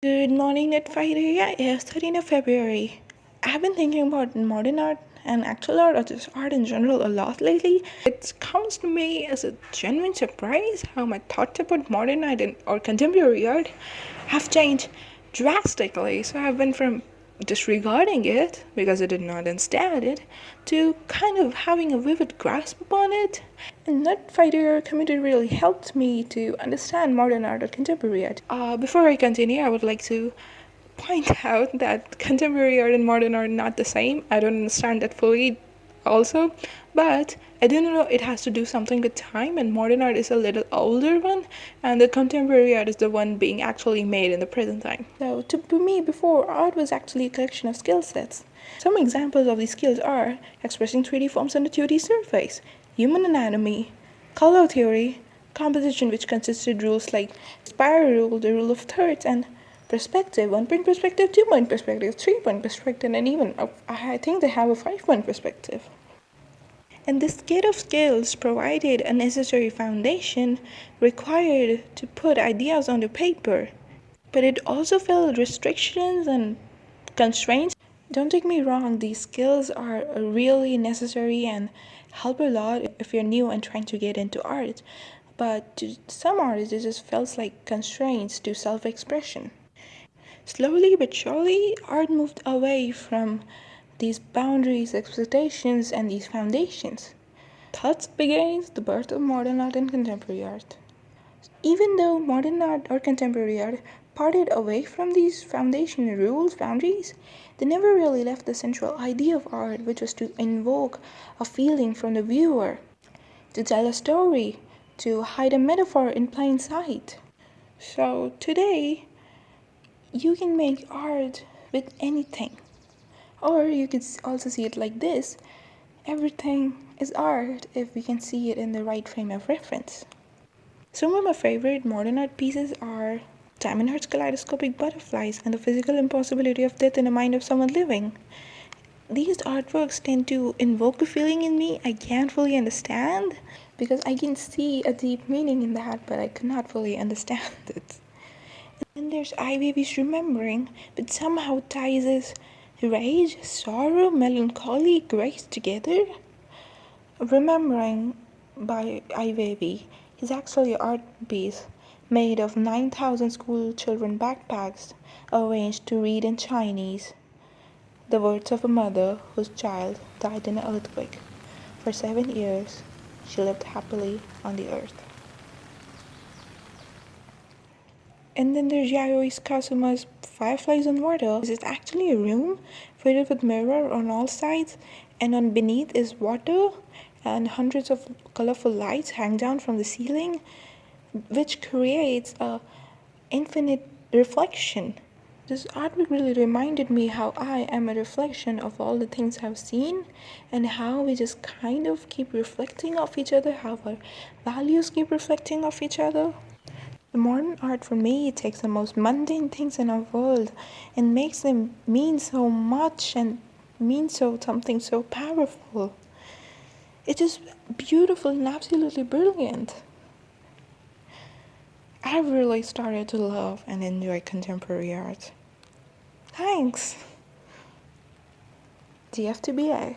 Good morning, Net Friday. Yeah, it's 13th of February. I've been thinking about modern art and actual art or just art in general a lot lately. It comes to me as a genuine surprise how my thoughts about modern art or contemporary art have changed drastically. So I've been from disregarding it because I did not understand it to kind of having a vivid grasp upon it. And that fighter community really helped me to understand modern art or contemporary art. Before I continue, I would like to point out that contemporary art and modern art are not the same. I don't understand that fully also, but I do know it has to do something with time, and modern art is a little older one, and the contemporary art is the one being actually made in the present time. So to me, before, art was actually a collection of skill sets. Some examples of these skills are expressing 3D forms on a 2D surface, human anatomy, color theory, composition, which consisted rules like spiral rule, the rule of thirds, and perspective, 1 point perspective, 2 point perspective, 3 point perspective, and even I think they have a 5 point perspective. And this kit of skills provided a necessary foundation required to put ideas onto paper, but it also felt restrictions and constraints. Don't take me wrong, these skills are really necessary and help a lot if you're new and trying to get into art. But to some artists, it just feels like constraints to self expression. Slowly but surely, art moved away from these boundaries, expectations, and these foundations. Thus begins the birth of modern art and contemporary art. Even though modern art or contemporary art parted away from these foundation rules, boundaries, they never really left the central idea of art, which was to invoke a feeling from the viewer, to tell a story, to hide a metaphor in plain sight. So today, you can make art with anything. Or you could also see it like this: everything is art if we can see it in the right frame of reference. Some of my favorite modern art pieces are Diamond Heart's kaleidoscopic butterflies and the physical impossibility of death in the mind of someone living. These artworks tend to invoke a feeling in me I can't fully understand because I can see a deep meaning in that, but I cannot fully understand it. And there's Ivy's remembering, but somehow ties his rage, sorrow, melancholy, grace together. Remembering by Ivy is actually an art piece made of 9,000 school children backpacks arranged to read in Chinese the words of a mother whose child died in an earthquake. For 7 years, she lived happily on the earth. And then there's Yayoi Kasuma's Fireflies on Water. It's actually a room filled with mirror on all sides, and on beneath is water, and hundreds of colorful lights hang down from the ceiling, which creates a infinite reflection. This artwork really reminded me how I am a reflection of all the things I've seen, and how we just kind of keep reflecting off each other, how our values keep reflecting off each other. The modern art for me takes the most mundane things in our world and makes them mean so much and mean so something so powerful. It is beautiful and absolutely brilliant. I've really started to love and enjoy contemporary art. Thanks. DFTBA.